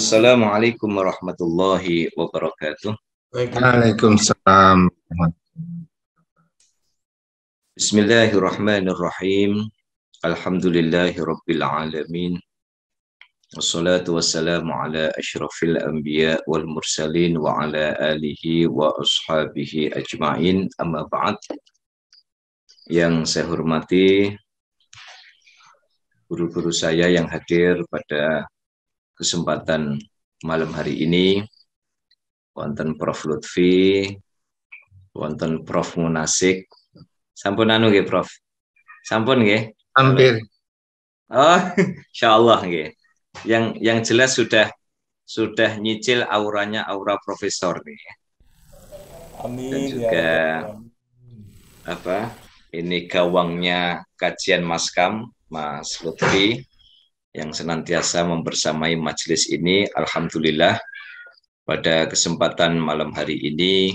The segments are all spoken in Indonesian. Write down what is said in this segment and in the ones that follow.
Assalamualaikum warahmatullahi wabarakatuh. Waalaikumsalam. Bismillahirrahmanirrahim. Alhamdulillahi rabbil alamin. Wassalatu wassalamu ala asyrafil anbiya wal mursalin wa ala alihi wa ashabihi ajma'in. Amma ba'd. Yang saya hormati guru-guru saya yang hadir pada kesempatan malam hari ini, wonten Prof. Lutfi, wonten Prof. Munasik. Sampun anu nggih, Prof. Sampun nggih? Hampir. Oh, insyaallah nggih. Yang jelas sudah nyicil auranya aura profesor nih. Amin. Dan juga ini gawangnya kajian Maskam, Mas Lutfi, yang senantiasa membersamai majelis ini. Alhamdulillah pada kesempatan malam hari ini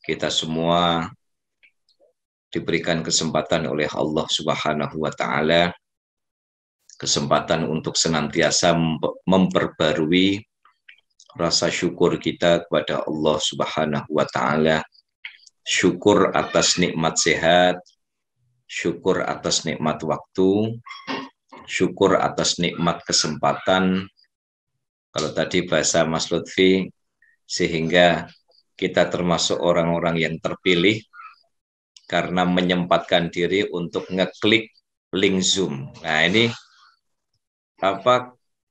kita semua diberikan kesempatan oleh Allah Subhanahu wa taala, kesempatan untuk senantiasa memperbarui rasa syukur kita kepada Allah Subhanahu wa taala. Syukur atas nikmat sehat, syukur atas nikmat waktu, syukur atas nikmat kesempatan. Kalau tadi bahasa Mas Lutfi, sehingga kita termasuk orang-orang yang terpilih karena menyempatkan diri untuk ngeklik link Zoom. Nah, ini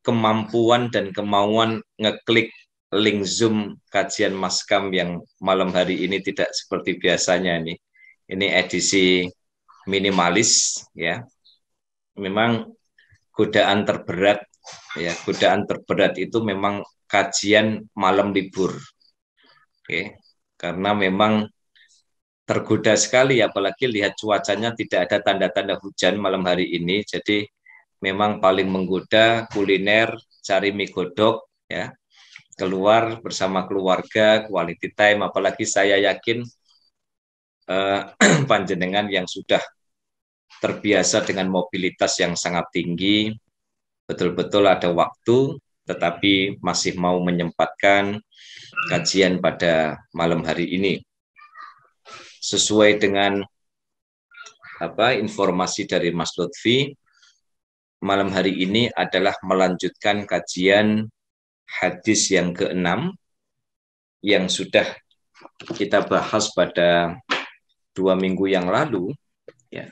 kemampuan dan kemauan ngeklik link Zoom kajian Maskam yang malam hari ini tidak seperti biasanya nih. Ini edisi minimalis ya. Memang godaan terberat ya, godaan terberat itu memang kajian malam libur. Oke. Karena memang tergoda sekali, apalagi lihat cuacanya tidak ada tanda-tanda hujan malam hari ini, jadi memang paling menggoda kuliner, cari mie godok ya, keluar bersama keluarga, quality time, apalagi saya yakin panjenengan yang sudah terbiasa dengan mobilitas yang sangat tinggi, betul-betul ada waktu, tetapi masih mau menyempatkan kajian pada malam hari ini. Sesuai dengan informasi dari Mas Lutfi, malam hari ini adalah melanjutkan kajian hadis yang ke-6 yang sudah kita bahas pada 2 minggu yang lalu. Ya,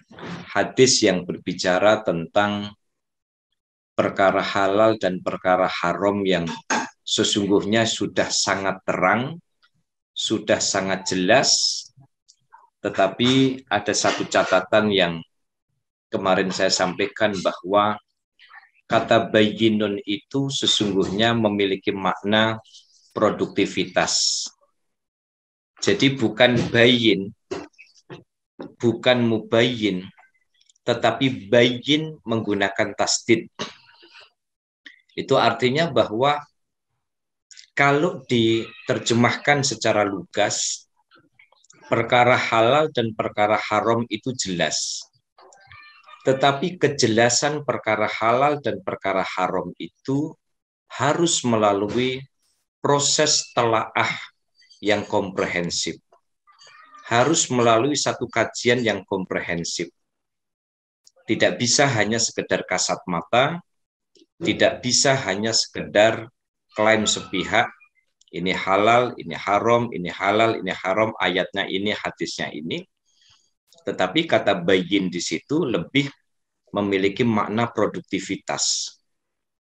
hadis yang berbicara tentang perkara halal dan perkara haram yang sesungguhnya sudah sangat terang, sudah sangat jelas, tetapi ada satu catatan yang kemarin saya sampaikan bahwa kata bayyinun itu sesungguhnya memiliki makna produktivitas. Jadi bukan bayyin, bukan mubayyin, tetapi bayyin menggunakan tasdid. Itu artinya bahwa kalau diterjemahkan secara lugas, perkara halal dan perkara haram itu jelas. Tetapi kejelasan perkara halal dan perkara haram itu harus melalui proses telaah yang komprehensif. Harus melalui satu kajian yang komprehensif. Tidak bisa hanya sekedar kasat mata, tidak bisa hanya sekedar klaim sepihak, ini halal, ini haram, ini halal, ini haram, ayatnya ini, hadisnya ini. Tetapi kata bayyin di situ lebih memiliki makna produktivitas.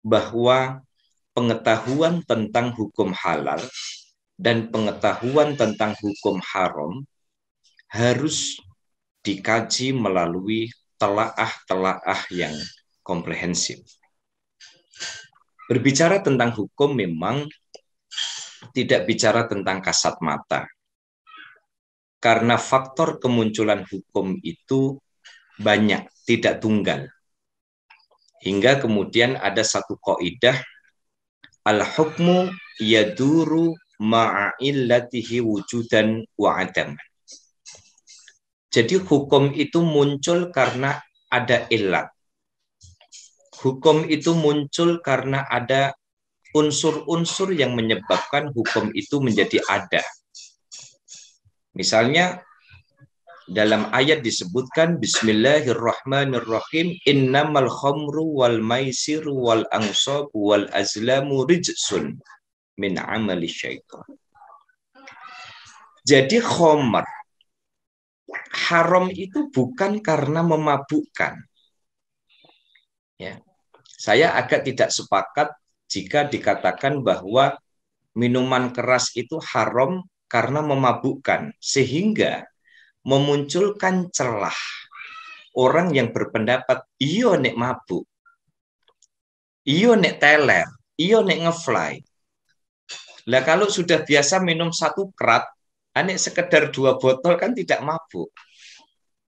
Bahwa pengetahuan tentang hukum halal dan pengetahuan tentang hukum haram harus dikaji melalui telaah-telaah yang komprehensif. Berbicara tentang hukum memang tidak bicara tentang kasat mata. Karena faktor kemunculan hukum itu banyak, tidak tunggal. Hingga kemudian ada satu kaidah, al-hukmu yaduru ma'illatihi wujudan wa adam. Jadi hukum itu muncul karena ada illat. Hukum itu muncul karena ada unsur-unsur yang menyebabkan hukum itu menjadi ada. Misalnya dalam ayat disebutkan Bismillahirrahmanirrahim, innamal khamru wal maisiru wal ansab wal azlamu rijsun min amali syaitan. Jadi khamr haram itu bukan karena memabukkan. Ya. Saya agak tidak sepakat jika dikatakan bahwa minuman keras itu haram karena memabukkan, sehingga memunculkan celah orang yang berpendapat iyo nek mabuk, iyo nek teler, iyo nek ngefly. Lah kalau sudah biasa minum satu krat, anek sekedar 2 botol kan tidak mabuk.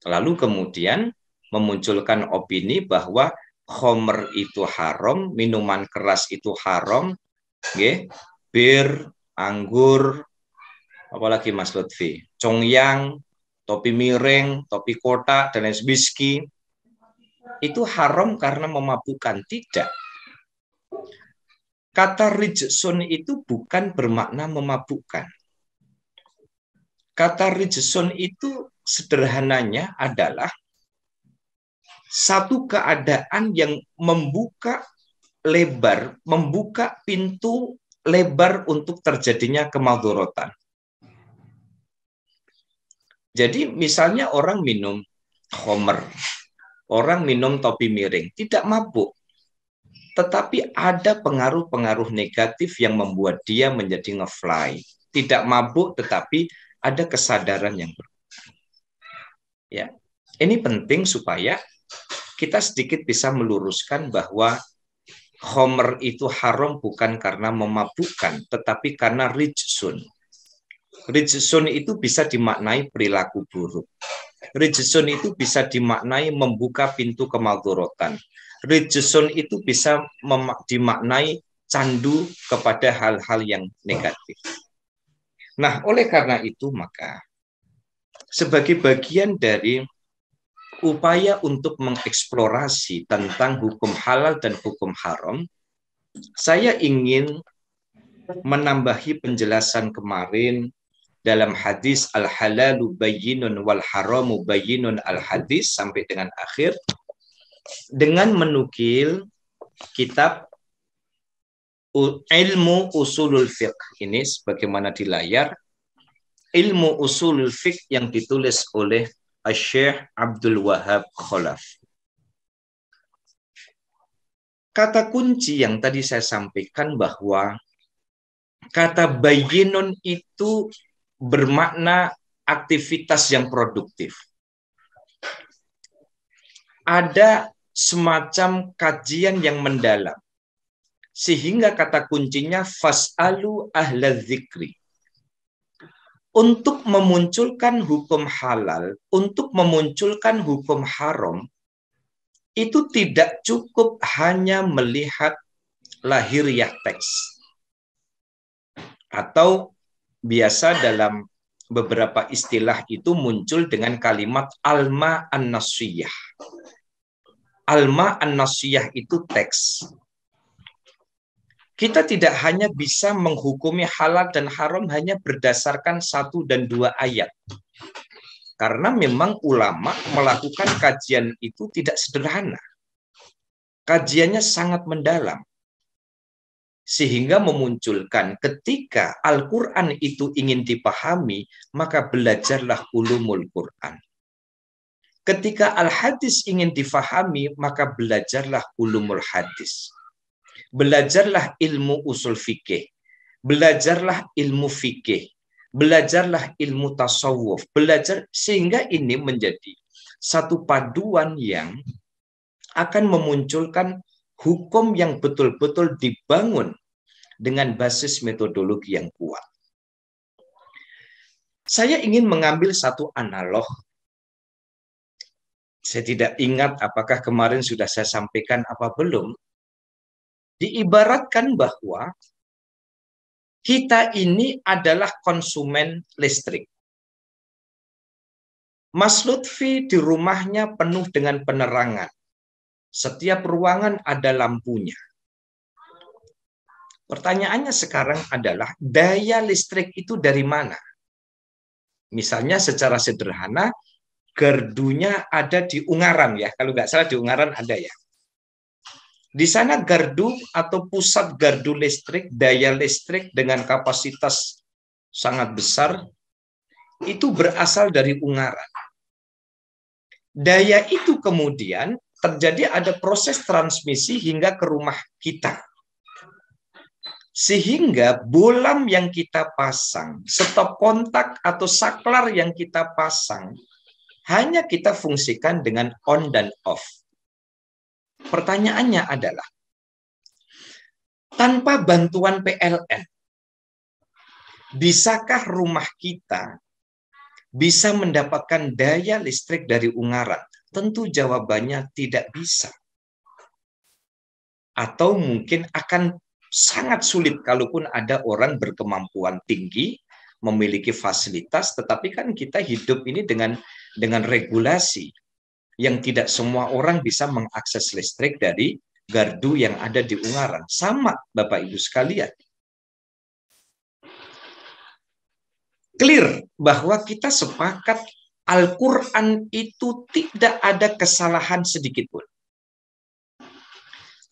Lalu kemudian memunculkan opini bahwa khamr itu haram, minuman keras itu haram, nggih, bir, anggur, apalagi Mas Lutfi, congyang, topi miring, topi kotak, dan lain whisky, itu haram karena memabukkan. Tidak. Kata rijsun itu bukan bermakna memabukkan. Kata rijsun itu sederhananya adalah satu keadaan yang membuka lebar, membuka pintu lebar untuk terjadinya kemadharatan. Jadi misalnya orang minum khamr, orang minum topi miring, tidak mabuk. Tetapi ada pengaruh-pengaruh negatif yang membuat dia menjadi ngefly. Tidak mabuk tetapi ada kesadaran yang berbeda. Ya. Ini penting supaya kita sedikit bisa meluruskan bahwa khamr itu haram bukan karena memabukkan, tetapi karena rijsun. Rijsun itu bisa dimaknai perilaku buruk. Rijsun itu bisa dimaknai membuka pintu kemadharatan. Rijsun itu bisa dimaknai candu kepada hal-hal yang negatif. Nah, oleh karena itu maka sebagai bagian dari upaya untuk mengeksplorasi tentang hukum halal dan hukum haram, saya ingin menambahi penjelasan kemarin dalam hadis al-halalu bayyinun wal haramu bayyinun al-hadis sampai dengan akhir, dengan menukil kitab ilmu usulul fiqh ini sebagaimana di layar, ilmu usulul fiqh yang ditulis oleh Syekh Abdul Wahab Khalaf. Kata kunci yang tadi saya sampaikan bahwa kata bayyinun itu bermakna aktivitas yang produktif. Ada semacam kajian yang mendalam. Sehingga kata kuncinya fas'alu ahla dzikri. Untuk memunculkan hukum halal, untuk memunculkan hukum haram, itu tidak cukup hanya melihat lahiriah teks. Atau biasa dalam beberapa istilah itu muncul dengan kalimat alma an-nasiyah. Alma an-nasiyah itu teks. Kita tidak hanya bisa menghukumi halal dan haram hanya berdasarkan 1 dan 2 ayat. Karena memang ulama melakukan kajian itu tidak sederhana. Kajiannya sangat mendalam. Sehingga memunculkan ketika Al-Quran itu ingin dipahami, maka belajarlah ulumul Quran. Ketika Al-Hadis ingin difahami, maka belajarlah ulumul hadis. Belajarlah ilmu usul fikih. Belajarlah ilmu fikih. Belajarlah ilmu tasawuf. Belajar sehingga ini menjadi satu paduan yang akan memunculkan hukum yang betul-betul dibangun dengan basis metodologi yang kuat. Saya ingin mengambil satu analog. Saya tidak ingat apakah kemarin sudah saya sampaikan apa belum. Diibaratkan bahwa kita ini adalah konsumen listrik. Mas Lutfi di rumahnya penuh dengan penerangan. Setiap ruangan ada lampunya. Pertanyaannya sekarang adalah daya listrik itu dari mana? Misalnya secara sederhana, gardunya ada di Ungaran ya. Kalau nggak salah di Ungaran ada ya. Di sana gardu atau pusat gardu listrik, daya listrik dengan kapasitas sangat besar, itu berasal dari Ungaran. Daya itu kemudian terjadi ada proses transmisi hingga ke rumah kita. Sehingga bolam yang kita pasang, stop kontak atau saklar yang kita pasang, hanya kita fungsikan dengan on dan off. Pertanyaannya adalah, tanpa bantuan PLN, bisakah rumah kita bisa mendapatkan daya listrik dari Ungaran? Tentu jawabannya tidak bisa. Atau mungkin akan sangat sulit kalaupun ada orang berkemampuan tinggi, memiliki fasilitas, tetapi kan kita hidup ini dengan regulasi yang tidak semua orang bisa mengakses listrik dari gardu yang ada di Ungaran. Sama, Bapak Ibu sekalian. Clear bahwa kita sepakat Al-Quran itu tidak ada kesalahan sedikit pun.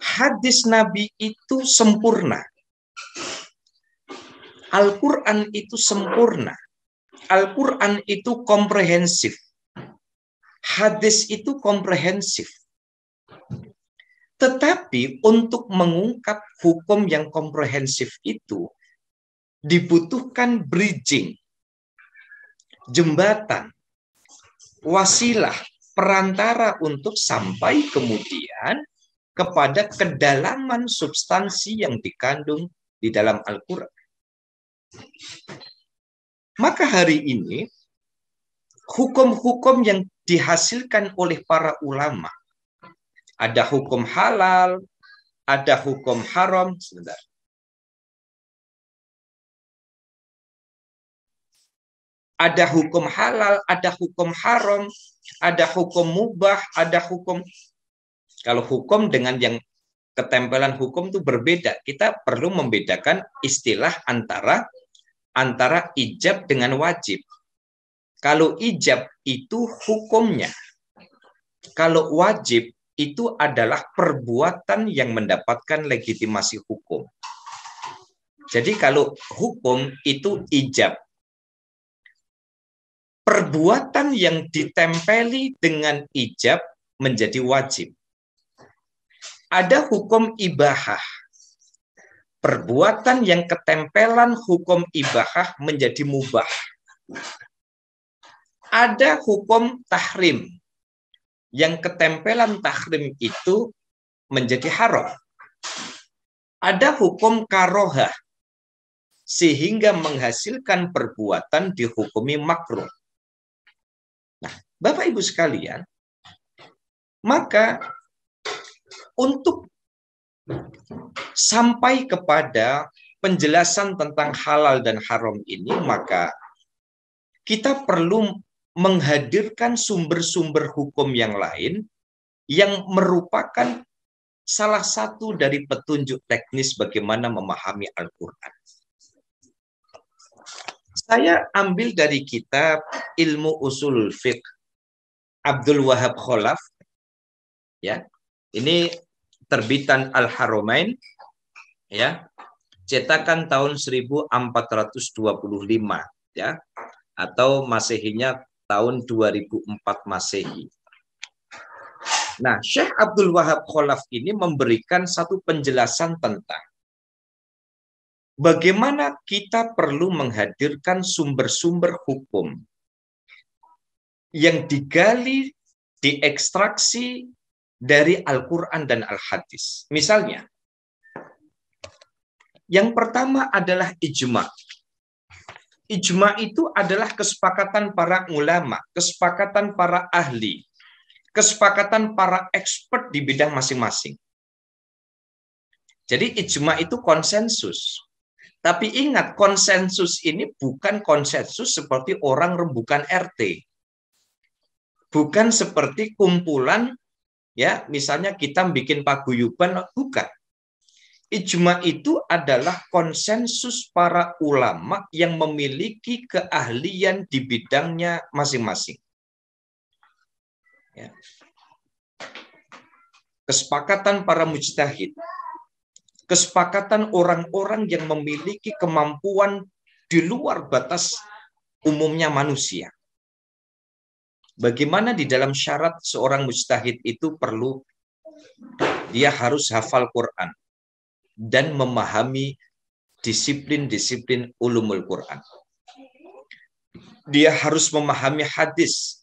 Hadis Nabi itu sempurna. Al-Quran itu sempurna. Al-Quran itu komprehensif. Hadis itu komprehensif. Tetapi untuk mengungkap hukum yang komprehensif itu dibutuhkan bridging, jembatan, wasilah, perantara untuk sampai kemudian kepada kedalaman substansi yang dikandung di dalam Al-Quran. Maka hari ini, hukum-hukum yang dihasilkan oleh para ulama, ada hukum halal, ada hukum haram, sebentar. Ada hukum halal, ada hukum haram, ada hukum mubah, ada hukum. Kalau hukum dengan yang ketempelan hukum itu berbeda. Kita perlu membedakan istilah antara ijab dengan wajib. Kalau ijab itu hukumnya. Kalau wajib itu adalah perbuatan yang mendapatkan legitimasi hukum. Jadi kalau hukum itu ijab. Perbuatan yang ditempeli dengan ijab menjadi wajib. Ada hukum ibahah. Perbuatan yang ketempelan hukum ibahah menjadi mubah. Ada hukum tahrim. Yang ketempelan tahrim itu menjadi haram. Ada hukum karohah. Sehingga menghasilkan perbuatan dihukumi makruh. Nah, Bapak Ibu sekalian, maka untuk sampai kepada penjelasan tentang halal dan haram ini, maka kita perlu menghadirkan sumber-sumber hukum yang lain yang merupakan salah satu dari petunjuk teknis bagaimana memahami Al-Quran. Saya ambil dari kitab Ilmu Usul Fiqh Abdul Wahab Khalaf, ya. Ini terbitan Al-Haramain, ya, cetakan tahun 1425, ya, atau Masehinya tahun 2004 Masehi. Nah, Syekh Abdul Wahab Khalaf ini memberikan satu penjelasan tentang bagaimana kita perlu menghadirkan sumber-sumber hukum yang digali, diekstraksi dari Al-Quran dan Al-Hadis. Misalnya, yang pertama adalah ijma. Ijma itu adalah kesepakatan para ulama, kesepakatan para ahli, kesepakatan para expert di bidang masing-masing. Jadi ijma itu konsensus. Tapi ingat, konsensus ini bukan konsensus seperti orang rembukan RT. Bukan seperti kumpulan, ya, misalnya kita bikin paguyuban, bukan. Ijma itu adalah konsensus para ulama yang memiliki keahlian di bidangnya masing-masing. Ya. Kesepakatan para mujtahid, kesepakatan orang-orang yang memiliki kemampuan di luar batas umumnya manusia. Bagaimana di dalam syarat seorang mujtahid itu perlu dia harus hafal Quran dan memahami disiplin-disiplin ulumul Quran. Dia harus memahami hadis,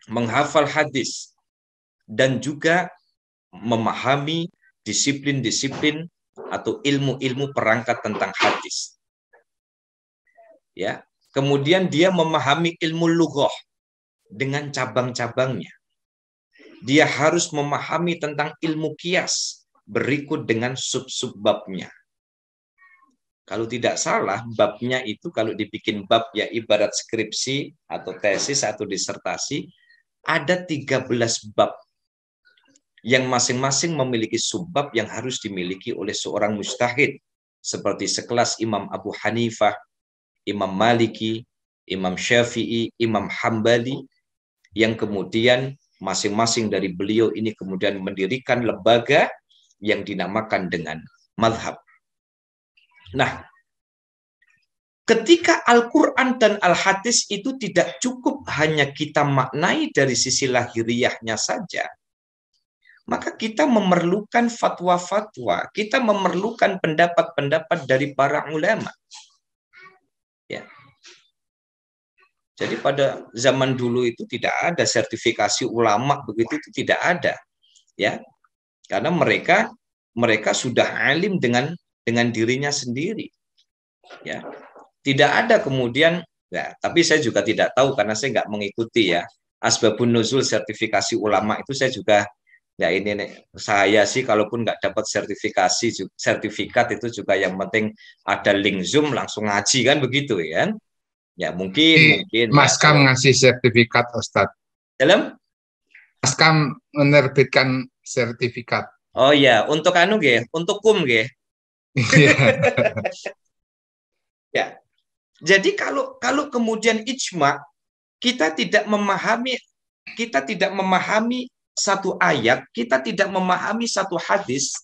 menghafal hadis, dan juga memahami disiplin-disiplin atau ilmu-ilmu perangkat tentang hadis. Ya, kemudian dia memahami ilmu lughah dengan cabang-cabangnya. Dia harus memahami tentang ilmu qiyas berikut dengan sub-sub babnya. Kalau tidak salah, babnya itu kalau dibikin bab ya ibarat skripsi atau tesis atau disertasi, ada 13 bab yang masing-masing memiliki subbab yang harus dimiliki oleh seorang mujtahid, seperti sekelas Imam Abu Hanifah, Imam Maliki, Imam Syafi'i, Imam Hambali, yang kemudian masing-masing dari beliau ini kemudian mendirikan lembaga yang dinamakan dengan madhab. Nah, ketika Al-Quran dan Al-Hadis itu tidak cukup hanya kita maknai dari sisi lahiriahnya saja, maka kita memerlukan fatwa-fatwa, kita memerlukan pendapat-pendapat dari para ulama. Ya. Jadi pada zaman dulu itu tidak ada sertifikasi ulama, begitu itu tidak ada, ya, karena mereka sudah alim dengan dirinya sendiri, ya. Tidak ada kemudian, ya, tapi saya juga tidak tahu karena saya nggak mengikuti ya asbabun nuzul sertifikasi ulama itu saya juga. Ya ini nih, saya sih kalaupun nggak dapat sertifikat itu juga yang penting ada link Zoom langsung ngaji kan begitu ya. Ya mungkin Mas ya, Kam ngasih sertifikat Ustadz. dalam Mas Kam menerbitkan sertifikat. oh ya untuk anu untuk kum ya. Jadi kalau kemudian ijma kita tidak memahami satu ayat, kita tidak memahami satu hadis,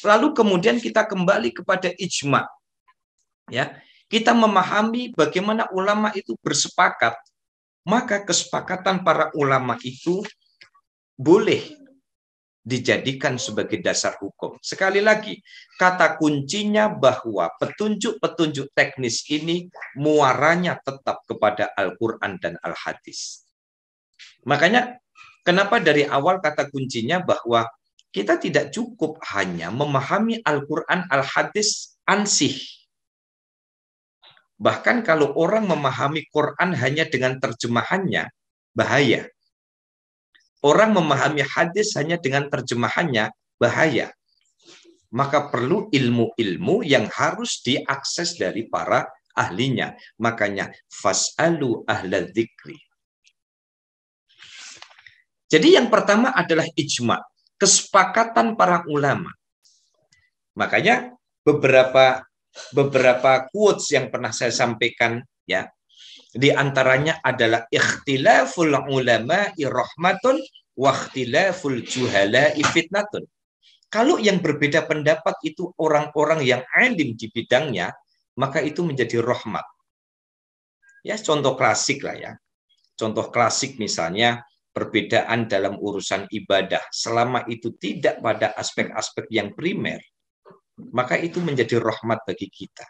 lalu kemudian kita kembali kepada ijma. Ya, kita memahami bagaimana ulama itu bersepakat, maka kesepakatan para ulama itu boleh dijadikan sebagai dasar hukum. Sekali lagi, kata kuncinya bahwa petunjuk-petunjuk teknis ini muaranya tetap kepada Al-Quran dan Al-Hadis. Makanya kenapa dari awal kata kuncinya bahwa kita tidak cukup hanya memahami Al-Quran, Al-Hadis ansih. Bahkan kalau orang memahami Quran hanya dengan terjemahannya, bahaya. Orang memahami hadis hanya dengan terjemahannya, bahaya. Maka perlu ilmu-ilmu yang harus diakses dari para ahlinya. Makanya, fas'alu ahla dzikri. Jadi yang pertama adalah ijma, kesepakatan para ulama. Makanya beberapa quotes yang pernah saya sampaikan ya, di antaranya adalah ikhtilaful ulama'i rahmatun wa ikhtilaful juhala'i fitnatun. Kalau yang berbeda pendapat itu orang-orang yang alim di bidangnya, maka itu menjadi rahmat. Ya, contoh klasik lah ya. Contoh klasik misalnya perbedaan dalam urusan ibadah, selama itu tidak pada aspek-aspek yang primer, maka itu menjadi rahmat bagi kita.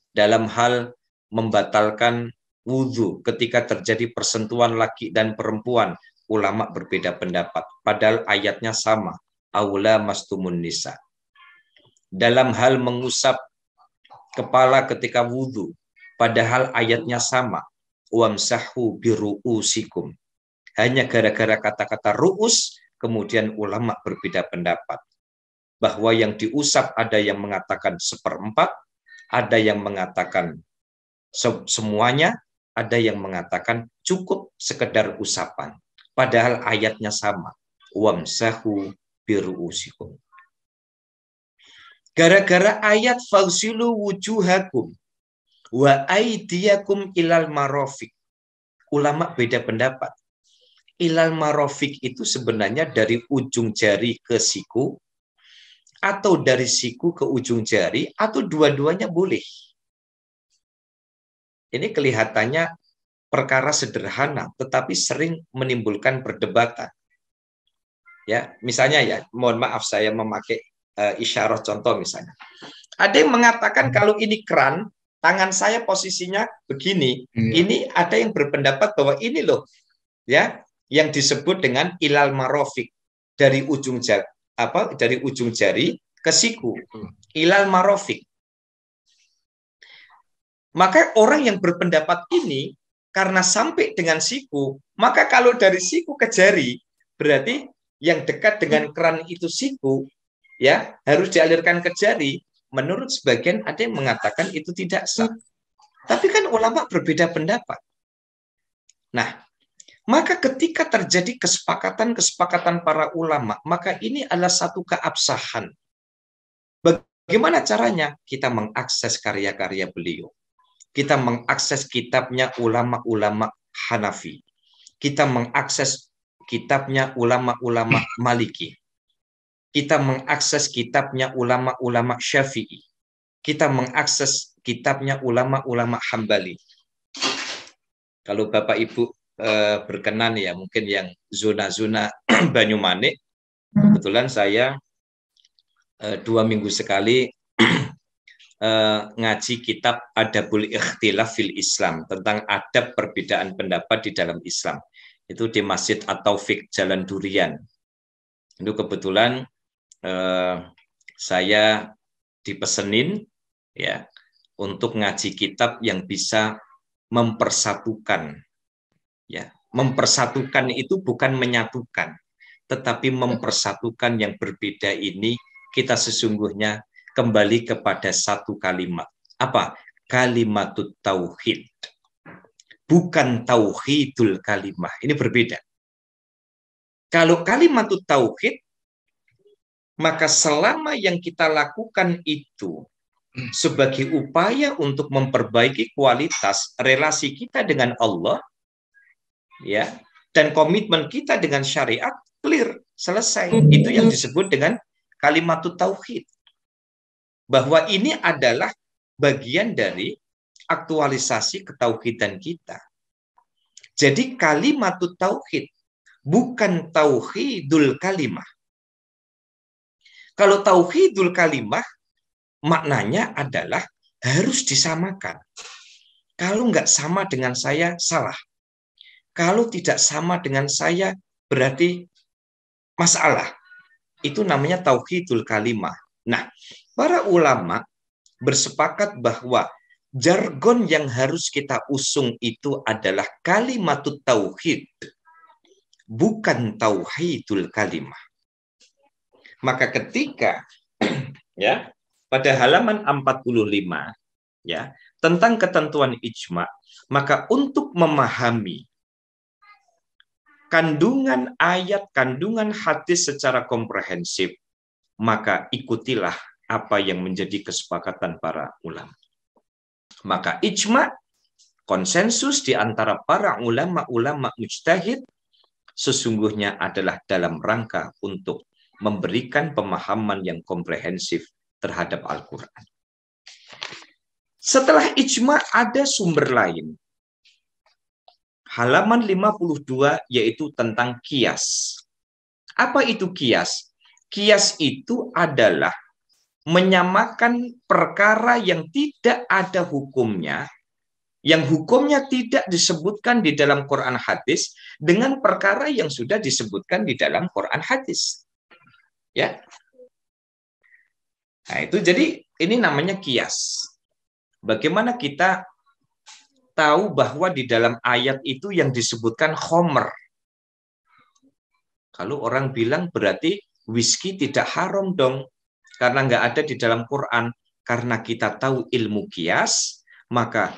Dalam hal membatalkan wudhu ketika terjadi persentuhan laki dan perempuan, ulama berbeda pendapat, padahal ayatnya sama, aula mastumun nisa. Dalam hal mengusap kepala ketika wudhu, padahal ayatnya sama, wamsahu biru'usikum. Hanya gara-gara kata-kata ru'us, kemudian ulama berbeda pendapat. Bahwa yang diusap ada yang mengatakan 1/4, ada yang mengatakan semuanya, ada yang mengatakan cukup sekedar usapan. Padahal ayatnya sama. Wamsahu biru'usikum. Gara-gara ayat fausilu wujuhakum wa aidiyakum ilal marofik. Ulama beda pendapat. Ilal marofik itu sebenarnya dari ujung jari ke siku, atau dari siku ke ujung jari, atau dua-duanya boleh. Ini kelihatannya perkara sederhana, tetapi sering menimbulkan perdebatan. Ya, misalnya ya, mohon maaf saya memakai isyarah contoh misalnya. Ada yang mengatakan kalau ini keran, tangan saya posisinya begini. Ini ada yang berpendapat bahwa ini loh, ya, yang disebut dengan ilal marofik, dari ujung jari, dari ujung jari ke siku, ilal marofik. Maka orang yang berpendapat ini karena sampai dengan siku, maka kalau dari siku ke jari berarti yang dekat dengan keran itu siku, ya, harus dialirkan ke jari. Menurut sebagian ada yang mengatakan itu tidak sah. Tapi kan ulama berbeda pendapat. Nah, maka ketika terjadi kesepakatan para ulama, maka ini adalah satu keabsahan. Bagaimana caranya? Kita mengakses karya-karya beliau. Kita mengakses kitabnya ulama-ulama Hanafi. Kita mengakses kitabnya ulama-ulama Maliki. Kita mengakses kitabnya ulama-ulama Syafi'i. Kita mengakses kitabnya ulama-ulama Hambali. Kalau Bapak Ibu berkenan ya, mungkin yang zona-zona Banyumanik, kebetulan saya 2 minggu sekali ngaji kitab Adabul Ikhtilaf fil Islam, tentang adab perbedaan pendapat di dalam Islam. Itu di Masjid At-Taufik Jalan Durian. Itu kebetulan saya dipesenin ya untuk ngaji kitab yang bisa mempersatukan, ya, mempersatukan itu bukan menyatukan, tetapi mempersatukan yang berbeda ini. Kita sesungguhnya kembali kepada satu kalimat. Apa? Kalimatut tauhid. Bukan tauhidul kalimah. Ini berbeda. Kalau kalimatut tauhid, maka selama yang kita lakukan itu sebagai upaya untuk memperbaiki kualitas relasi kita dengan Allah, ya, dan komitmen kita dengan syariat, clear, selesai. Itu yang disebut dengan kalimatut tauhid. Bahwa ini adalah bagian dari aktualisasi ketauhidan kita. Jadi kalimatut tauhid, bukan tauhidul kalimah. Kalau tauhidul kalimah, maknanya adalah harus disamakan. Kalau nggak sama dengan saya, salah. Kalau tidak sama dengan saya, berarti masalah. Itu namanya tauhidul kalimah. Nah, para ulama bersepakat bahwa jargon yang harus kita usung itu adalah kalimatut tauhid, bukan tauhidul kalimah. Maka ketika ya pada halaman 45 ya tentang ketentuan ijma, maka untuk memahami kandungan ayat, kandungan hadis secara komprehensif, maka ikutilah apa yang menjadi kesepakatan para ulama. Maka ijma, konsensus di antara para ulama-ulama mujtahid, sesungguhnya adalah dalam rangka untuk memberikan pemahaman yang komprehensif terhadap Al-Quran. Setelah ijma ada sumber lain. Halaman 52 yaitu tentang kias. Apa itu kias? Kias itu adalah menyamakan perkara yang tidak ada hukumnya, yang hukumnya tidak disebutkan di dalam Quran hadis, dengan perkara yang sudah disebutkan di dalam Quran hadis. Ya. Nah, itu jadi ini namanya kias. Bagaimana kita tahu bahwa di dalam ayat itu yang disebutkan khomer? Kalau orang bilang berarti whisky tidak haram dong, karena nggak ada di dalam Quran. Karena kita tahu ilmu kias, maka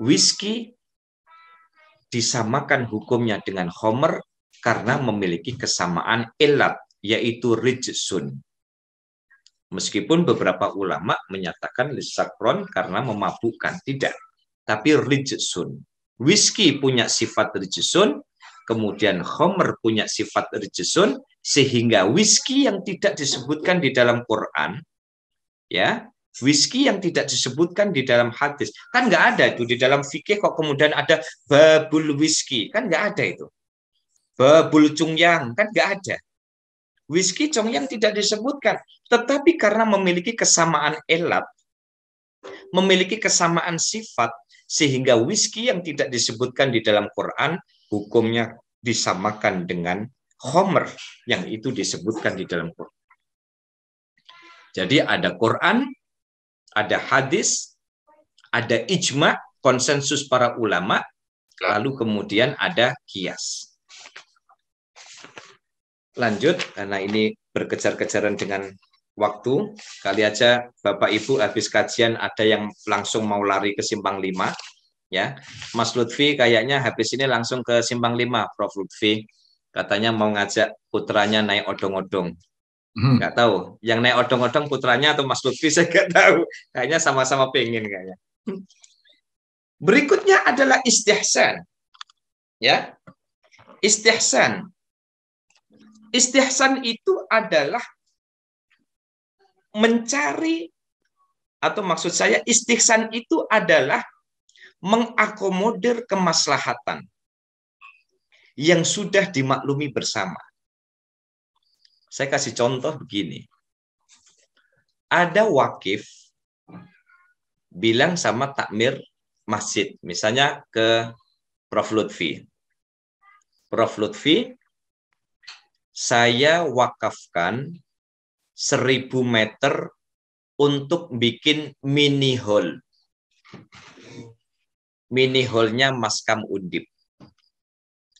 whisky disamakan hukumnya dengan khomer karena memiliki kesamaan ilat, yaitu rijsun. Meskipun beberapa ulama menyatakan lisakron karena memabukkan, tidak. Tapi rijsun. Whisky punya sifat rijsun, kemudian khamr punya sifat rijsun, sehingga whisky yang tidak disebutkan di dalam Quran, ya, whisky yang tidak disebutkan di dalam hadis, kan nggak ada itu di dalam fikih kok kemudian ada babul whisky, kan nggak ada itu. Babul cungyang, kan nggak ada. Whisky Congyang tidak disebutkan, tetapi karena memiliki kesamaan elat, memiliki kesamaan sifat, sehingga whisky yang tidak disebutkan di dalam Quran, hukumnya disamakan dengan khamr yang itu disebutkan di dalam Quran. Jadi ada Quran, ada hadis, ada ijma, konsensus para ulama, lalu kemudian ada kias. Lanjut, karena ini berkejar-kejaran dengan waktu. Kali aja Bapak Ibu habis kajian ada yang langsung mau lari ke Simpang 5. Ya, Mas Lutfi kayaknya habis ini langsung ke Simpang 5, Prof. Lutfi. Katanya mau ngajak putranya naik odong-odong. Nggak tahu, yang naik odong-odong putranya atau Mas Lutfi, saya nggak tahu. Kayaknya sama-sama pengen kayaknya. Berikutnya adalah istihsan. Ya, istihsan. Istihsan itu adalah mencari, atau maksud saya istihsan itu adalah mengakomodir kemaslahatan yang sudah dimaklumi bersama. Saya kasih contoh begini. Ada wakif bilang sama takmir masjid, misalnya ke Prof. Lutfi. Prof. Lutfi, saya wakafkan 1000 meter untuk bikin mini hall. Mini hallnya Maskam Undip.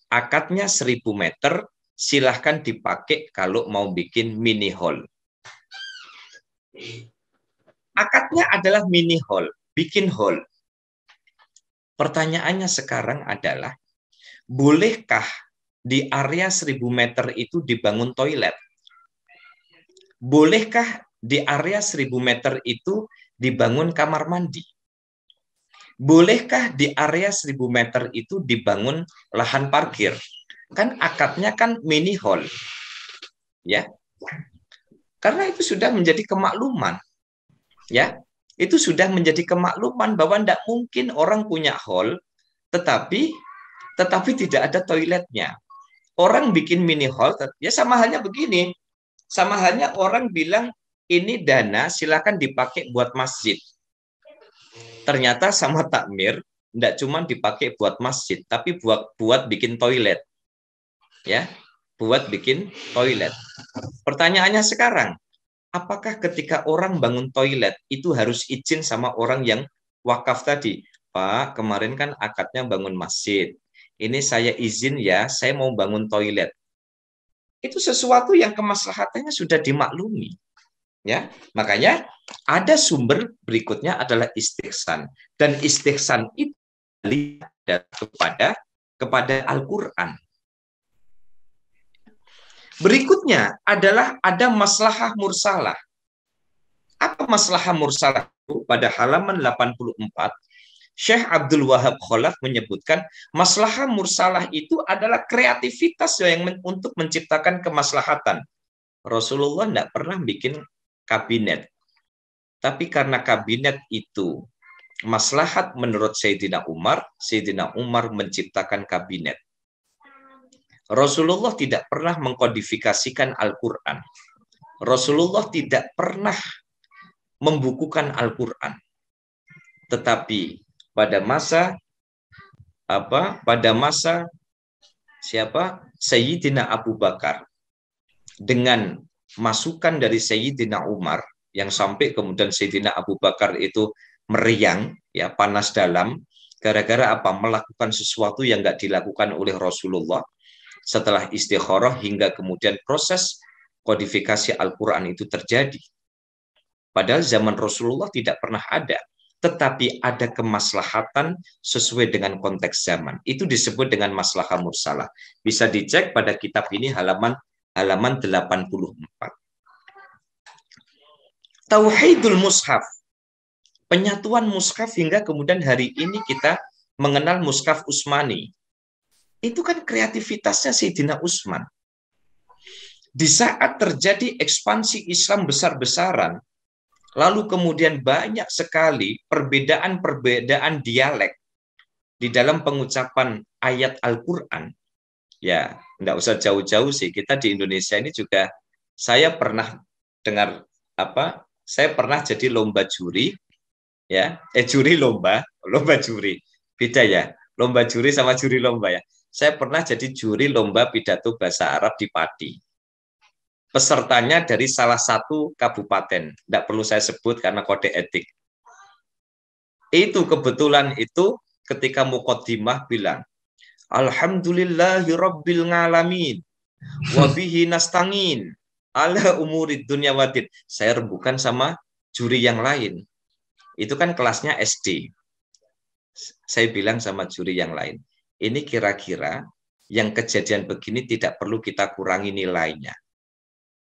Akadnya 1000 meter, silahkan dipakai kalau mau bikin mini hall. Akadnya adalah mini hall, bikin hall. Pertanyaannya sekarang adalah, bolehkah di area 1000 meter itu dibangun toilet? Bolehkah di area 1000 meter itu dibangun kamar mandi? Bolehkah di area 1000 meter itu dibangun lahan parkir? Kan akadnya kan mini hall. Ya. Karena itu sudah menjadi kemakluman. Ya. Itu sudah menjadi kemakluman bahwa tidak mungkin orang punya hall tetapi tidak ada toiletnya. Orang bikin mini hall, ya sama halnya begini. Sama halnya orang bilang, ini dana silakan dipakai buat masjid. Ternyata sama takmir, tidak cuma dipakai buat masjid, tapi buat bikin toilet. Ya, buat bikin toilet. Pertanyaannya sekarang, apakah ketika orang bangun toilet, itu harus izin sama orang yang wakaf tadi? Pak, kemarin kan akadnya bangun masjid. Ini saya izin ya, saya mau bangun toilet. Itu sesuatu yang kemaslahatannya sudah dimaklumi. Ya, makanya ada sumber berikutnya adalah istihsan, dan istihsan itu lihat kepada Al-Qur'an. Berikutnya adalah ada maslahah mursalah. Apa maslahah mursalah? Pada halaman 84 Syekh Abdul Wahab Khalaf menyebutkan maslahah mursalah itu adalah kreativitas yang untuk menciptakan kemaslahatan. Rasulullah tidak pernah bikin kabinet. Tapi karena kabinet itu maslahat menurut Sayyidina Umar menciptakan kabinet. Rasulullah tidak pernah mengkodifikasikan Al-Quran. Rasulullah tidak pernah membukukan Al-Quran. Tetapi pada masa Sayyidina Abu Bakar, dengan masukan dari Sayyidina Umar yang sampai kemudian Sayyidina Abu Bakar itu meriang, ya, panas dalam, gara-gara apa? Melakukan sesuatu yang nggak dilakukan oleh Rasulullah setelah istikharah, hingga kemudian proses kodifikasi Al-Quran itu terjadi. Padahal zaman Rasulullah tidak pernah ada, tetapi ada kemaslahatan sesuai dengan konteks zaman. Itu disebut dengan maslahah mursalah. Bisa dicek pada kitab ini halaman 84. Tauhidul mushaf, penyatuan mushaf hingga kemudian hari ini kita mengenal mushaf Utsmani. Itu kan kreativitasnya Sayyidina Utsman. Di saat terjadi ekspansi Islam besar-besaran, lalu kemudian banyak sekali perbedaan-perbedaan dialek di dalam pengucapan ayat Al-Quran. Ya, enggak usah jauh-jauh sih. Kita di Indonesia ini juga, saya pernah dengar saya pernah jadi lomba juri, ya, juri lomba juri, beda ya, lomba juri sama juri lomba ya. Saya pernah jadi juri lomba pidato bahasa Arab di Pati. Pesertanya dari salah satu kabupaten, tidak perlu saya sebut karena kode etik. Itu kebetulan itu ketika muqaddimah bilang, Alhamdulillahi Rabbil Ngalamin, wabihi nastangin, ala umurid dunya wadid. Saya rembukan sama juri yang lain. Itu kan kelasnya SD. Saya bilang sama juri yang lain, ini kira-kira yang kejadian begini tidak perlu kita kurangi nilainya.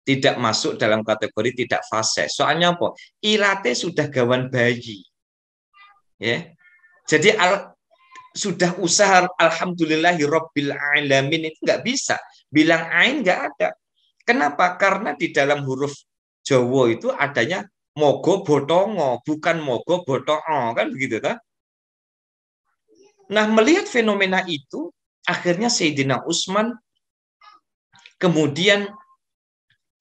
Tidak masuk dalam kategori tidak fase. Soalnya apa? Ilate sudah gawan bayi. Ya. Jadi sudah usaha alhamdulillahi rabbil alamin itu nggak bisa. Bilang ain nggak ada. Kenapa? Karena di dalam huruf Jawa itu adanya mogo botongo, bukan mogo botongo, kan begitu kan? Nah, melihat fenomena itu, akhirnya Sayyidina Utsman kemudian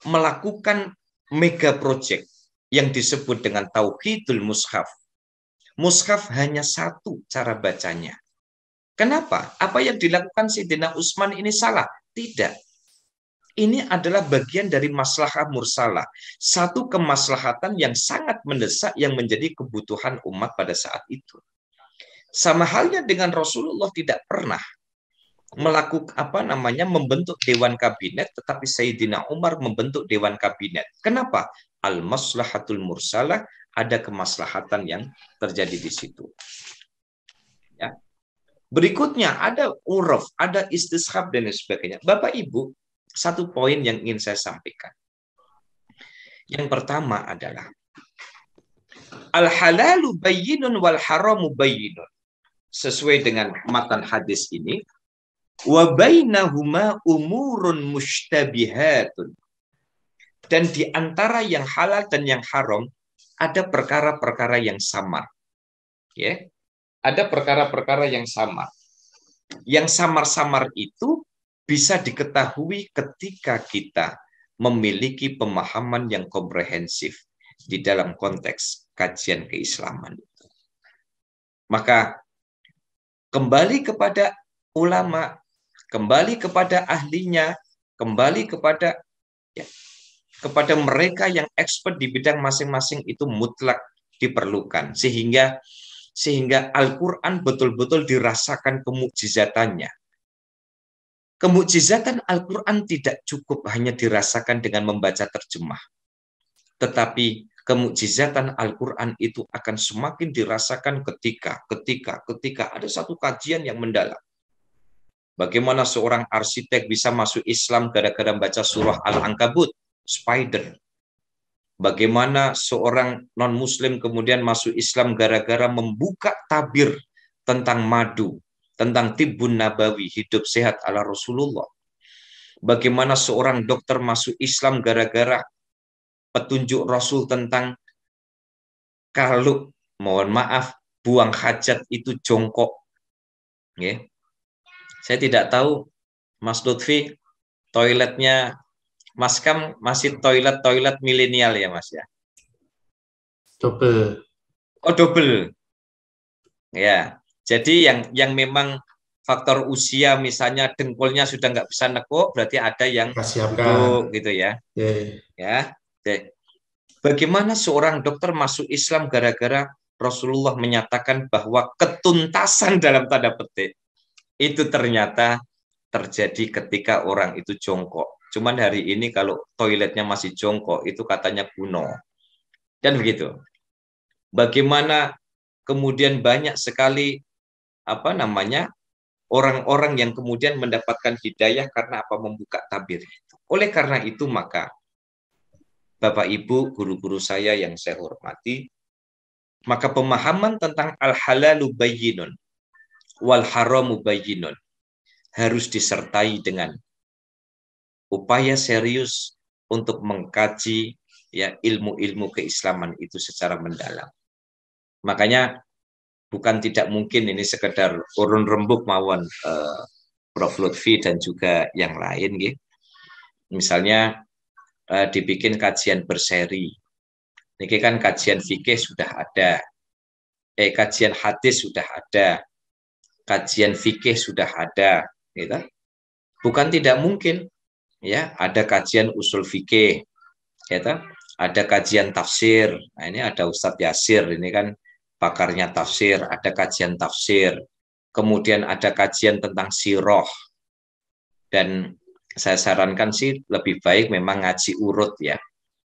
melakukan mega project yang disebut dengan Tauhidul Mushaf. Mushaf hanya satu cara bacanya. Kenapa? Apa yang dilakukan Sayyidina Utsman ini salah? Tidak. Ini adalah bagian dari maslahah mursalah. Satu kemaslahatan yang sangat mendesak yang menjadi kebutuhan umat pada saat itu. Sama halnya dengan Rasulullah tidak pernah melakukan membentuk dewan kabinet, tetapi Sayyidina Umar membentuk dewan kabinet. Kenapa? Al-maslahatul mursalah, ada kemaslahatan yang terjadi di situ. Ya. Berikutnya ada uruf, ada istishab dan sebagainya. Bapak Ibu, satu poin yang ingin saya sampaikan. Yang pertama adalah al-halalu bayyinun wal haramu bayyinun. Sesuai dengan matan hadis ini, wa bainahuma umurun mushtabihatun. Dan di antara yang halal dan yang haram ada perkara-perkara yang samar. Ya. Ada perkara-perkara yang samar. Yang samar-samar itu bisa diketahui ketika kita memiliki pemahaman yang komprehensif di dalam konteks kajian keislaman. Maka kembali kepada ulama, kembali kepada ahlinya, kembali kepada mereka yang expert di bidang masing-masing itu mutlak diperlukan. Sehingga Al-Quran betul-betul dirasakan kemukjizatannya. Kemukjizatan Al-Quran tidak cukup hanya dirasakan dengan membaca terjemah. Tetapi kemukjizatan Al-Quran itu akan semakin dirasakan ketika ada satu kajian yang mendalam. Bagaimana seorang arsitek bisa masuk Islam gara-gara baca surah Al-Ankabut, spider. Bagaimana seorang non-muslim kemudian masuk Islam gara-gara membuka tabir tentang madu, tentang tibbun nabawi, hidup sehat ala Rasulullah. Bagaimana seorang dokter masuk Islam gara-gara petunjuk Rasul tentang kalau, mohon maaf, buang hajat itu jongkok. Ya. Saya tidak tahu, Mas Lutfi, toiletnya Mas Kam masih toilet milenial ya, Mas ya? Double. Oh, double. Ya. Jadi yang memang faktor usia, misalnya dengkulnya sudah nggak bisa nekuk, berarti ada yang nekuk gitu ya. Ya. Bagaimana seorang dokter masuk Islam gara-gara Rasulullah menyatakan bahwa ketuntasan dalam tanda petik itu ternyata terjadi ketika orang itu jongkok. Cuman hari ini kalau toiletnya masih jongkok itu katanya kuno. Dan begitu. Bagaimana kemudian banyak sekali orang-orang yang kemudian mendapatkan hidayah karena membuka tabir. Oleh karena itu maka Bapak Ibu, guru-guru saya yang saya hormati, maka pemahaman tentang al-halalu bayyinun wal haramu bayyinun harus disertai dengan upaya serius untuk mengkaji ya ilmu-ilmu keislaman itu secara mendalam. Makanya bukan tidak mungkin ini sekedar urun rembuk mawon Prof. Lutfi dan juga yang lain gitu. Misalnya dibikin kajian berseri. Ini kan kajian fikih sudah ada, kajian hadis sudah ada, kajian fikih sudah ada, gitu. Bukan tidak mungkin, ya ada kajian usul fikih, gitu. Ada kajian tafsir. Nah, ini ada Ustadz Yasir, ini kan pakarnya tafsir, ada kajian tafsir. Kemudian ada kajian tentang siroh. Dan saya sarankan sih lebih baik memang ngaji urut ya.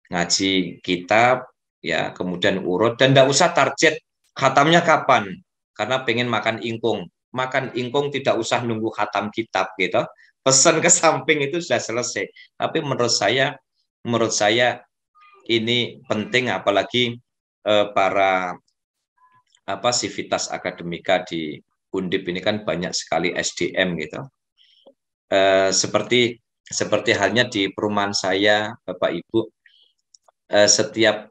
Ngaji kitab, ya kemudian urut. Dan tidak usah target khatamnya kapan. Karena pengen makan ingkung. Makan ingkung tidak usah nunggu khatam kitab gitu. Pesan ke samping itu sudah selesai. Tapi menurut saya ini penting, apalagi para sivitas akademika di Undip ini kan banyak sekali SDM gitu. Seperti halnya di perumahan saya, Bapak Ibu, setiap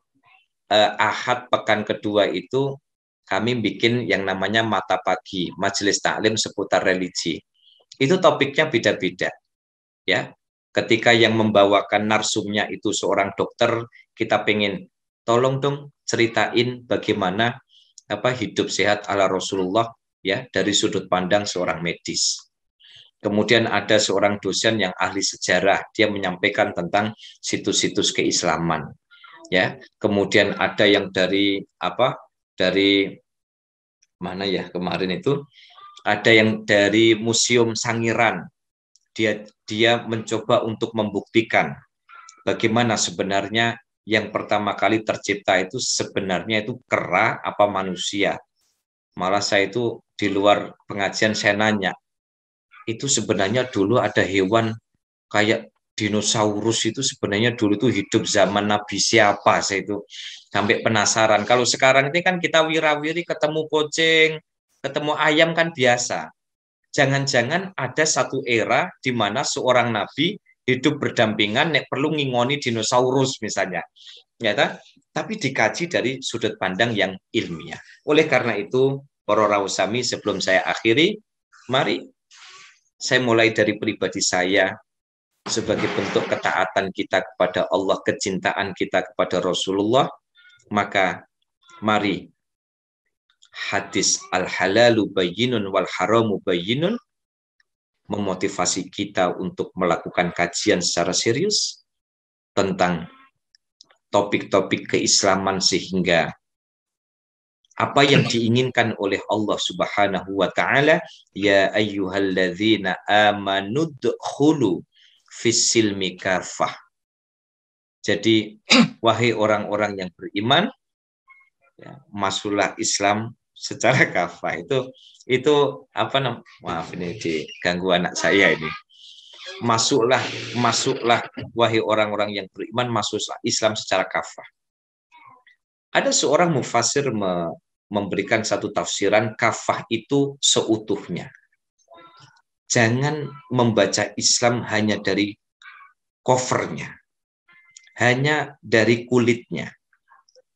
Ahad pekan kedua itu kami bikin yang namanya mata pagi, majelis taklim seputar religi. Itu topiknya beda-beda, ya. Ketika yang membawakan narsumnya itu seorang dokter, kita pengen tolong dong ceritain bagaimana hidup sehat ala Rasulullah ya dari sudut pandang seorang medis. Kemudian ada seorang dosen yang ahli sejarah, dia menyampaikan tentang situs-situs keislaman. Ya, kemudian ada yang dari mana ya kemarin itu, ada yang dari Museum Sangiran. Dia mencoba untuk membuktikan bagaimana sebenarnya yang pertama kali tercipta itu sebenarnya itu kera apa manusia. Malah saya itu di luar pengajian saya nanya, itu sebenarnya dulu ada hewan kayak dinosaurus itu sebenarnya dulu itu hidup zaman Nabi siapa, saya itu sampai penasaran. Kalau sekarang ini kan kita wirawiri ketemu kucing, ketemu ayam kan biasa. Jangan-jangan ada satu era di mana seorang nabi hidup berdampingan, nek perlu ngingoni dinosaurus misalnya. Ya, tapi dikaji dari sudut pandang yang ilmiah. Oleh karena itu, para rawusami, sebelum saya akhiri, mari saya mulai dari pribadi saya sebagai bentuk ketaatan kita kepada Allah, kecintaan kita kepada Rasulullah, maka mari hadis al-halalu bayyinun wal haramu bayyinun memotivasi kita untuk melakukan kajian secara serius tentang topik-topik keislaman sehingga apa yang diinginkan oleh Allah Subhanahu wa taala, ya ayyuhalladzina amanu dkhulu fis-silmi kafah. Jadi wahai orang-orang yang beriman, ya, masuklah Islam secara kafah. Itu maaf ini diganggu anak saya ini. Masuklah wahai orang-orang yang beriman, masuklah Islam secara kafah. Ada seorang mufasir memberikan satu tafsiran kafah itu seutuhnya. Jangan membaca Islam hanya dari covernya, hanya dari kulitnya,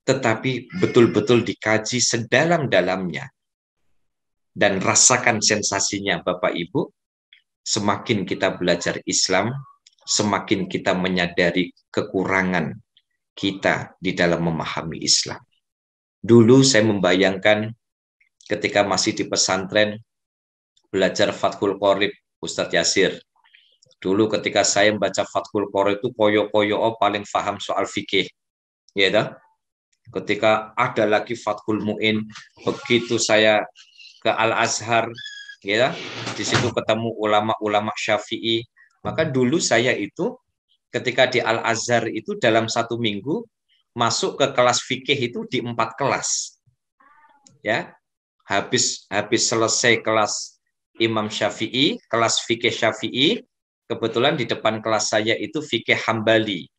tetapi betul-betul dikaji sedalam-dalamnya dan rasakan sensasinya, Bapak Ibu. Semakin kita belajar Islam, semakin kita menyadari kekurangan kita di dalam memahami Islam. Dulu saya membayangkan ketika masih di pesantren belajar Fathul Qorib, Ustadz Yasir. Dulu ketika saya membaca Fathul Qorib itu koyo-koyo paling paham soal fikih. Ya, dah? Ketika ada lagi Fathul Mu'in, begitu saya ke Al-Azhar, ya, di situ ketemu ulama-ulama Syafi'i. Maka dulu saya itu ketika di Al-Azhar itu dalam 1 minggu masuk ke kelas fikih itu di 4 kelas. Ya, habis selesai kelas Imam Syafi'i, kelas fikih Syafi'i, kebetulan di depan kelas saya itu fikih Hambali.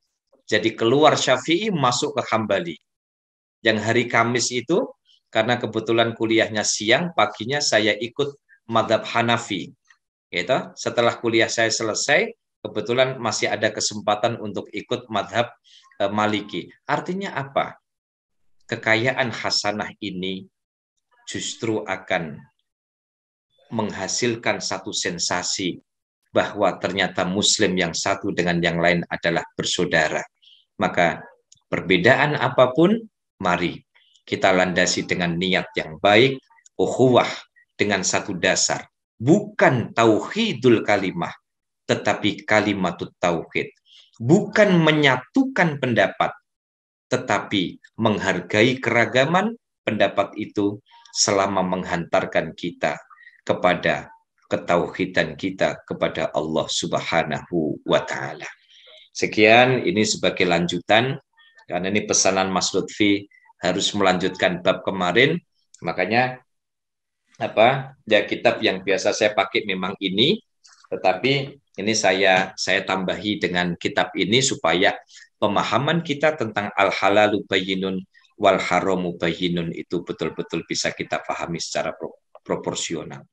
Jadi keluar Syafi'i masuk ke Hambali. Yang hari Kamis itu karena kebetulan kuliahnya siang, paginya saya ikut madhab Hanafi. Gitu. Setelah kuliah saya selesai, kebetulan masih ada kesempatan untuk ikut madhab Maliki. Artinya apa? Kekayaan hasanah ini justru akan menghasilkan satu sensasi bahwa ternyata Muslim yang satu dengan yang lain adalah bersaudara. Maka perbedaan apapun, mari kita landasi dengan niat yang baik, ukhuwah dengan satu dasar. Bukan tauhidul kalimah, tetapi kalimatut tauhid. Bukan menyatukan pendapat, tetapi menghargai keragaman pendapat itu selama menghantarkan kita kepada ketauhidan kita kepada Allah Subhanahu wa Ta'ala. Sekian, ini sebagai lanjutan, karena ini pesanan Mas Lutfi harus melanjutkan bab kemarin, makanya kitab yang biasa saya pakai memang ini, tetapi ini saya tambahi dengan kitab ini supaya pemahaman kita tentang al-halalu bayyinun wal haramu bayyinun itu betul-betul bisa kita pahami secara proporsional.